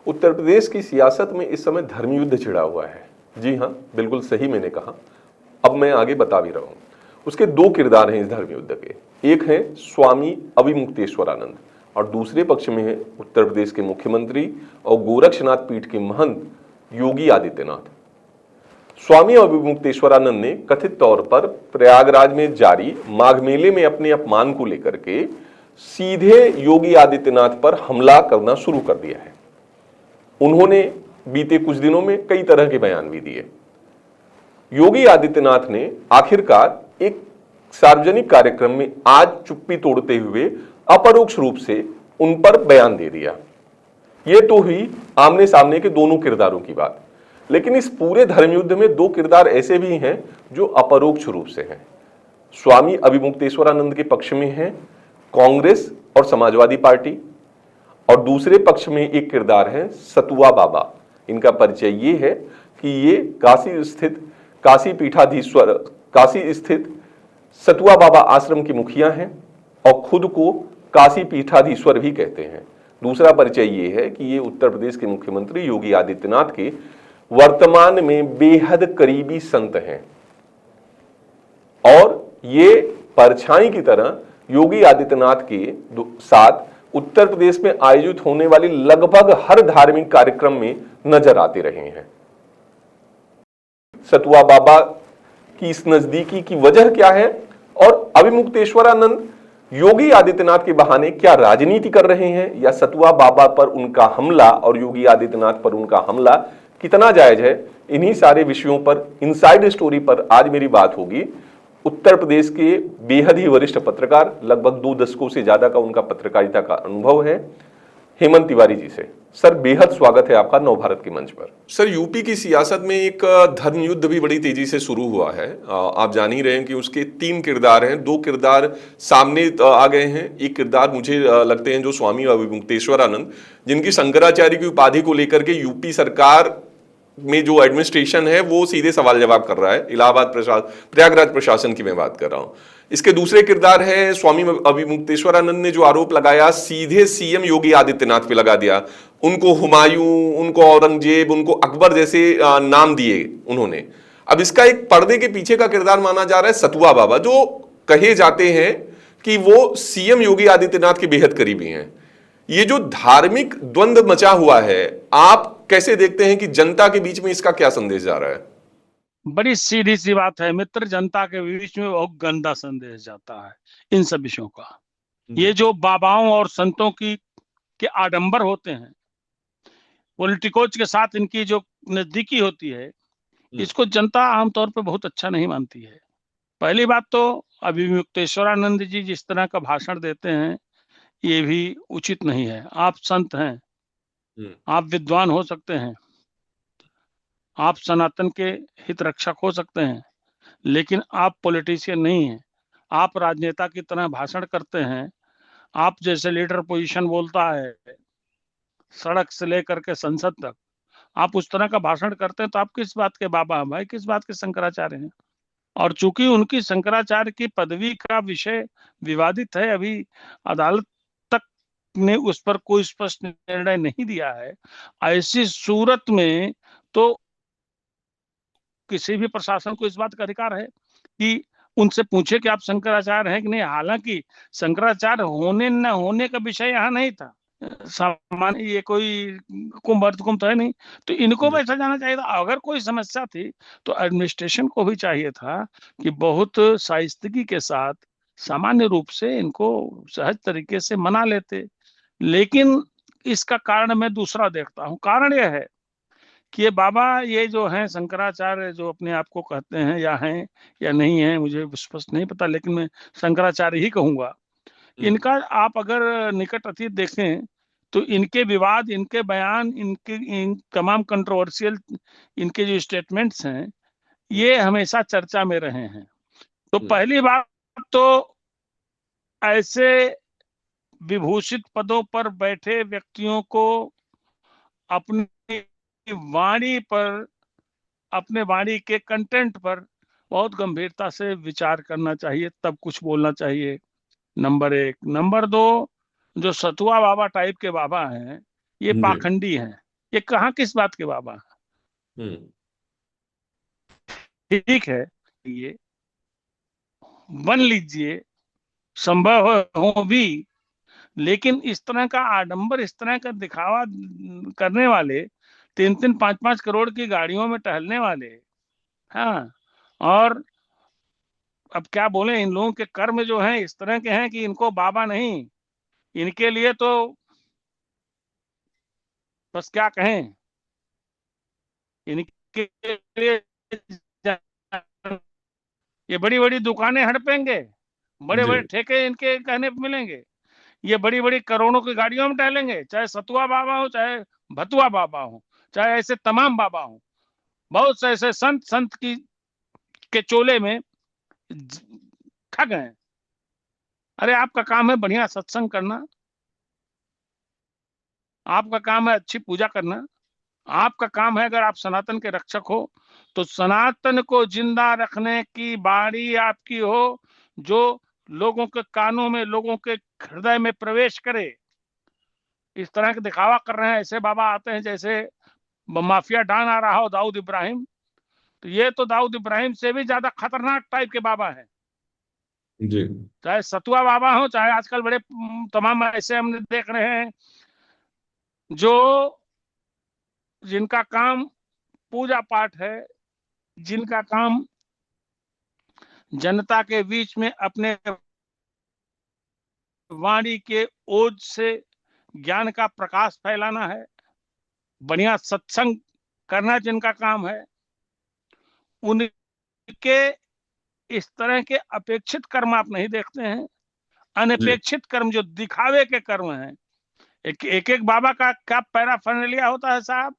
उत्तर प्रदेश की सियासत में इस समय धर्म युद्ध छिड़ा हुआ है। जी हाँ, बिल्कुल सही मैंने कहा। अब मैं आगे बता भी रहा हूं। उसके दो किरदार हैं इस धर्म युद्ध के। एक है स्वामी अविमुक्तेश्वरानंद और दूसरे पक्ष में है उत्तर प्रदेश के मुख्यमंत्री और गोरक्षनाथ पीठ के महंत योगी आदित्यनाथ। स्वामी अविमुक्तेश्वरानंद ने कथित तौर पर प्रयागराज में जारी माघ मेले में अपने अपमान को लेकर के सीधे योगी आदित्यनाथ पर हमला करना शुरू कर दिया है। उन्होंने बीते कुछ दिनों में कई तरह के बयान भी दिए। योगी आदित्यनाथ ने आखिरकार एक सार्वजनिक कार्यक्रम में आज चुप्पी तोड़ते हुए अपरोक्ष रूप से उन पर बयान दे दिया। यह तो हुई आमने सामने के दोनों किरदारों की बात, लेकिन इस पूरे धर्मयुद्ध में दो किरदार ऐसे भी हैं जो अपरोक्ष रूप से हैं। स्वामी अविमुक्तेश्वरानंद के पक्ष में है कांग्रेस और समाजवादी पार्टी और दूसरे पक्ष में एक किरदार है सतुआ बाबा। इनका परिचय ये है कि ये काशी स्थित सतुआ बाबा आश्रम के मुखिया हैं और खुद को काशी पीठाधीश्वर भी कहते हैं। दूसरा परिचय ये है कि ये उत्तर प्रदेश के मुख्यमंत्री योगी आदित्यनाथ के वर्तमान में बेहद करीबी संत हैं और ये परछाई की तरह योगी आदित्यनाथ के साथ उत्तर प्रदेश में आयोजित होने वाले लगभग हर धार्मिक कार्यक्रम में नजर आते रहे हैं। सतुआ बाबा की इस नजदीकी की वजह क्या है और अविमुक्तेश्वरानंद योगी आदित्यनाथ के बहाने क्या राजनीति कर रहे हैं, या सतुआ बाबा पर उनका हमला और योगी आदित्यनाथ पर उनका हमला कितना जायज है, इन्हीं सारे विषयों पर इनसाइड स्टोरी पर आज मेरी बात होगी उत्तर प्रदेश के बेहद ही वरिष्ठ पत्रकार, लगभग 2 दशकों से ज्यादा का उनका पत्रकारिता का अनुभव है, हेमंत तिवारी जी से। सर, बेहद स्वागत है आपका नवभारत के मंच पर। सर, यूपी की सियासत में एक धर्म युद्ध भी बड़ी तेजी से शुरू हुआ है। आप जान ही रहे हैं कि उसके 3 किरदार हैं। 2 किरदार सामने आ गए हैं। एक किरदार मुझे लगते हैं जो स्वामी अविमुक्तेश्वरानंद, जिनकी शंकराचार्य की उपाधि को लेकर के यूपी सरकार में जो एडमिनिस्ट्रेशन है वो सीधे सवाल जवाब कर रहा है। इलाहाबाद प्रयागराज प्रशासन की मैं बात कर रहा हूं। इसके दूसरे किरदार है स्वामी अविमुक्तेश्वरानंद ने जो आरोप लगाया सीधे सीएम योगी आदित्यनाथ पे लगा दिया। उनको हुमायूं, उनको औरंगजेब, उनको अकबर जैसे नाम दिए उन्होंने। अब इसका एक पर्दे के पीछे का किरदार माना जा रहा है सतुआ बाबा, जो कहे जाते हैं कि वो सीएम योगी आदित्यनाथ के बेहद करीबी हैं। ये जो धार्मिक द्वंद्व मचा हुआ है, आप कैसे देखते हैं कि जनता के बीच में इसका क्या संदेश जा रहा है? बड़ी सीधी सी बात है मित्र, जनता के बीच में बहुत गंदा संदेश जाता है इन सब विषयों का। ये जो बाबाओं और संतों के आडंबर होते हैं, पॉलिटिकोज के साथ इनकी जो नजदीकी होती है, इसको जनता आमतौर पर बहुत अच्छा नहीं मानती है। पहली बात तो अविमुक्तेश्वरानंद जी जिस तरह का भाषण देते हैं ये भी उचित नहीं है। आप संत हैं, आप विद्वान हो सकते हैं, आप सनातन के हित रक्षक हो सकते हैं, लेकिन आप पॉलिटिशियन नहीं हैं। आप राजनेता की तरह भाषण करते हैं। आप जैसे लीडर पोजीशन बोलता है सड़क से लेकर के संसद तक, आप उस तरह का भाषण करते हैं, तो आप किस बात के बाबा हैं भाई, किस बात के शंकराचार्य हैं? और चूंकि उनकी शंकराचार्य की पदवी का विषय विवादित है, अभी अदालत तक ने उस पर कोई स्पष्ट निर्णय नहीं दिया है, ऐसी सूरत में तो किसी भी प्रशासन को इस बात का अधिकार है कि उनसे पूछे कि आप शंकराचार्य हैं कि नहीं। हालांकि शंकराचार्य होने न होने का विषय यहाँ नहीं था, सामान्य ये कोई कुंभ तो है नहीं, तो इनको भी ऐसा जाना चाहिए था। अगर कोई समस्या थी तो एडमिनिस्ट्रेशन को भी चाहिए था कि बहुत शाइस्तगी के साथ सामान्य रूप से इनको सहज तरीके से मना लेते। लेकिन इसका कारण मैं दूसरा देखता हूँ। कारण यह है कि ये बाबा, ये जो हैं शंकराचार्य, जो अपने आप को कहते हैं या हैं या नहीं है मुझे स्पष्ट नहीं पता, लेकिन मैं शंकराचार्य ही कहूंगा। इनका आप अगर निकट अतीत देखें तो इनके विवाद, इनके बयान, इन तमाम कंट्रोवर्शियल इनके जो स्टेटमेंट्स हैं ये हमेशा चर्चा में रहे हैं। तो पहली बात तो ऐसे विभूषित पदों पर बैठे व्यक्तियों को अपनी वाणी पर, अपने वाणी के कंटेंट पर बहुत गंभीरता से विचार करना चाहिए, तब कुछ बोलना चाहिए, नंबर 1। नंबर 2, जो सतुआ बाबा टाइप के बाबा हैं ये पाखंडी हैं। ये कहाँ किस बात के बाबा हम्म। हैं? ठीक है, ये बन लीजिए, संभव हो भी, लेकिन इस तरह का आडंबर, इस तरह का दिखावा करने वाले, 3-3 5-5 करोड़ की गाड़ियों में टहलने वाले, हाँ, और अब क्या बोले, इन लोगों के कर्म जो हैं इस तरह के हैं कि इनको बाबा नहीं, इनके लिए तो बस क्या कहें, इनके लिए ये बड़ी बड़ी दुकानें हड़पेंगे, बड़े जी। बड़े ठेके इनके कहने पे मिलेंगे, ये बड़ी बड़ी करोड़ों की गाड़ियों में टहलेंगे, चाहे सतुआ बाबा हो, चाहे भतुआ बाबा हो, चाहे ऐसे तमाम बाबा हो, बहुत से ऐसे संत संत की के चोले में ठग हैं। अरे आपका काम है बढ़िया सत्संग करना, आपका काम है अच्छी पूजा करना, आपका काम है, अगर आप सनातन के रक्षक हो तो सनातन को जिंदा रखने की बारी आपकी हो, जो लोगों के कानों में, लोगों के हृदय में प्रवेश करे। इस तरह के दिखावा कर रहे हैं, ऐसे बाबा आते हैं जैसे माफिया डॉन आ रहा हो दाऊद इब्राहिम, तो ये तो दाऊद इब्राहिम से भी ज्यादा खतरनाक टाइप के बाबा है। जी। चाहे सतुआ बाबा हो, चाहे आजकल बड़े तमाम ऐसे हमने देख रहे हैं जो, जिनका काम पूजा पाठ है, जिनका काम जनता के बीच में अपने वाणी के ओज से ज्ञान का प्रकाश फैलाना है, बढ़िया सत्संग करना जिनका काम है, उनके इस तरह के अपेक्षित कर्म आप नहीं देखते हैं। जी। अनपेक्षित कर्म जो दिखावे के कर्म हैं, एक एक, एक बाबा का क्या पैराफर्नेलिया होता है साहब,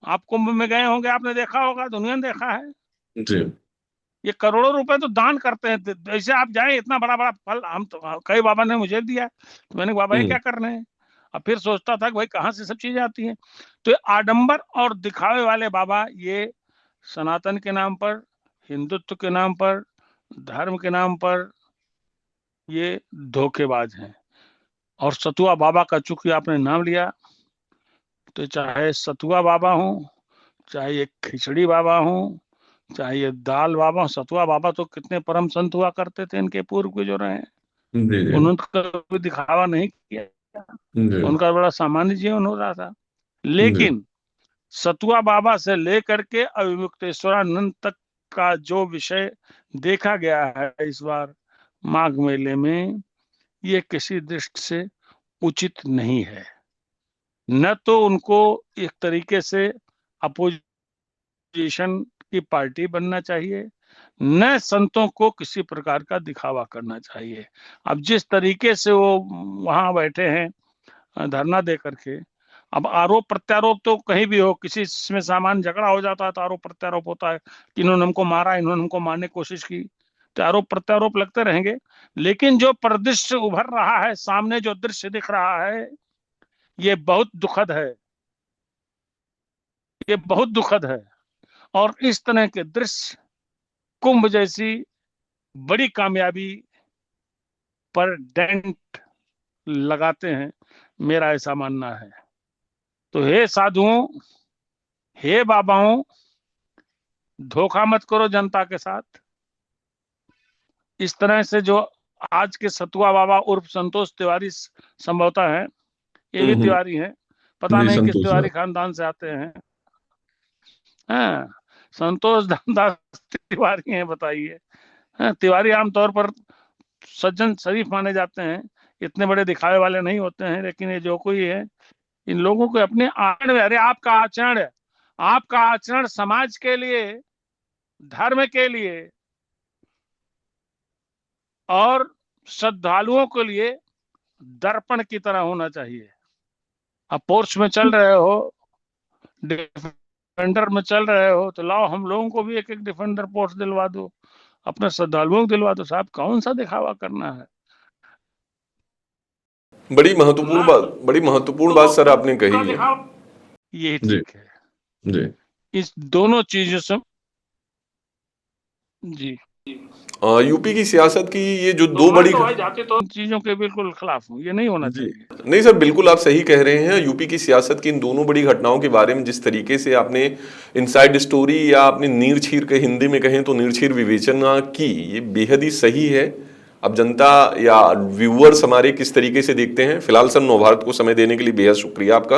आप कुंभ में गए होंगे, आपने देखा होगा, दुनिया ने देखा है। जी। ये करोड़ों रुपए तो दान करते हैं, ऐसे आप जाए, इतना बड़ा बड़ा फल हम तो, कई बाबा ने मुझे दिया, तो मैंने बाबा ये हम्म। क्या कर रहे हैं, अब फिर सोचता था कि भाई कहाँ से सब चीजें आती हैं। तो ये आडंबर और दिखावे वाले बाबा, ये सनातन के नाम पर, हिंदुत्व के नाम पर, धर्म के नाम पर ये धोखेबाज हैं। और सतुआ बाबा का चूंकि आपने नाम लिया, तो चाहे सतुआ बाबा हो, चाहे ये खिचड़ी बाबा हो, चाहे ये दाल बाबा हो, सतुआ बाबा तो कितने परम संत हुआ करते थे, इनके पूर्व के जो रहे, जी। जी। उन्होंने तो कभी दिखावा नहीं किया, जी। उनका बड़ा सामान्य जीवन हो रहा था। जी। लेकिन सतुआ बाबा से लेकर के अविमुक्तेश्वरानंद तक का जो विषय देखा गया है इस बार माघ मेले में, ये किसी दृष्टि से उचित नहीं है। न तो उनको एक तरीके से अपोजिशन की पार्टी बनना चाहिए, न संतों को किसी प्रकार का दिखावा करना चाहिए। अब जिस तरीके से वो वहां बैठे हैं धरना दे करके, अब आरोप प्रत्यारोप तो कहीं भी हो, किसी में सामान्य झगड़ा हो जाता है तो आरोप प्रत्यारोप होता है कि इन्होंने हमको मारा, इन्होंने हमको मारने की कोशिश की, तो आरोप प्रत्यारोप लगते रहेंगे। लेकिन जो परिदृश्य उभर रहा है सामने, जो दृश्य दिख रहा है, ये बहुत दुखद है, ये बहुत दुखद है। और इस तरह के दृश्य कुंभ जैसी बड़ी कामयाबी पर डेंट लगाते हैं, मेरा ऐसा मानना है। तो हे साधुओं, हे बाबाओं, धोखा मत करो जनता के साथ। इस तरह से जो आज के सतुआ बाबा उर्फ संतोष तिवारी संभवतः है, ये भी हम्म। तिवारी हैं, पता जी, नहीं किस संतोष तिवारी सर। खानदान से आते हैं। हाँ, संतोष दास तिवारी हैं, बताइए। हाँ, तिवारी आमतौर पर सज्जन शरीफ माने जाते हैं, इतने बड़े दिखावे वाले नहीं होते हैं, लेकिन ये जो कोई है, इन लोगों को अपने आचरण में, अरे आपका आचरण समाज के लिए, धर्म के लिए और श्रद्धालुओं के लिए दर्पण की तरह होना चाहिए। अब पोर्च में चल रहे हो, डिफेंडर में चल रहे हो, तो लाओ हम लोगों को भी एक एक डिफेंडर पोर्च दिलवा दो, अपने श्रद्धालुओं को दिलवा दो। साहब कौन सा दिखावा करना है? बड़ी महत्वपूर्ण बात सर आपने का कही है। दिखावा, ये जी। ठीक है। जी। इस दोनों चीजों से, जी यूपी की सियासत की ये जो तो दो मैं बड़ी तो भाई जाते तो इन चीजों के बिल्कुल खिलाफ हूँ, ये नहीं होना जी चाहिए। नहीं सर, बिल्कुल आप सही कह रहे हैं। यूपी की सियासत की इन दोनों बड़ी घटनाओं के बारे में जिस तरीके से आपने इनसाइड स्टोरी या आपने नीर छीर के हिंदी में कहें तो नीर छीर विवेचना की, ये बेहद ही सही है। अब जनता या व्यूअर्स हमारे किस तरीके से देखते हैं। फिलहाल सर, नवभारत को समय देने के लिए बेहद शुक्रिया आपका।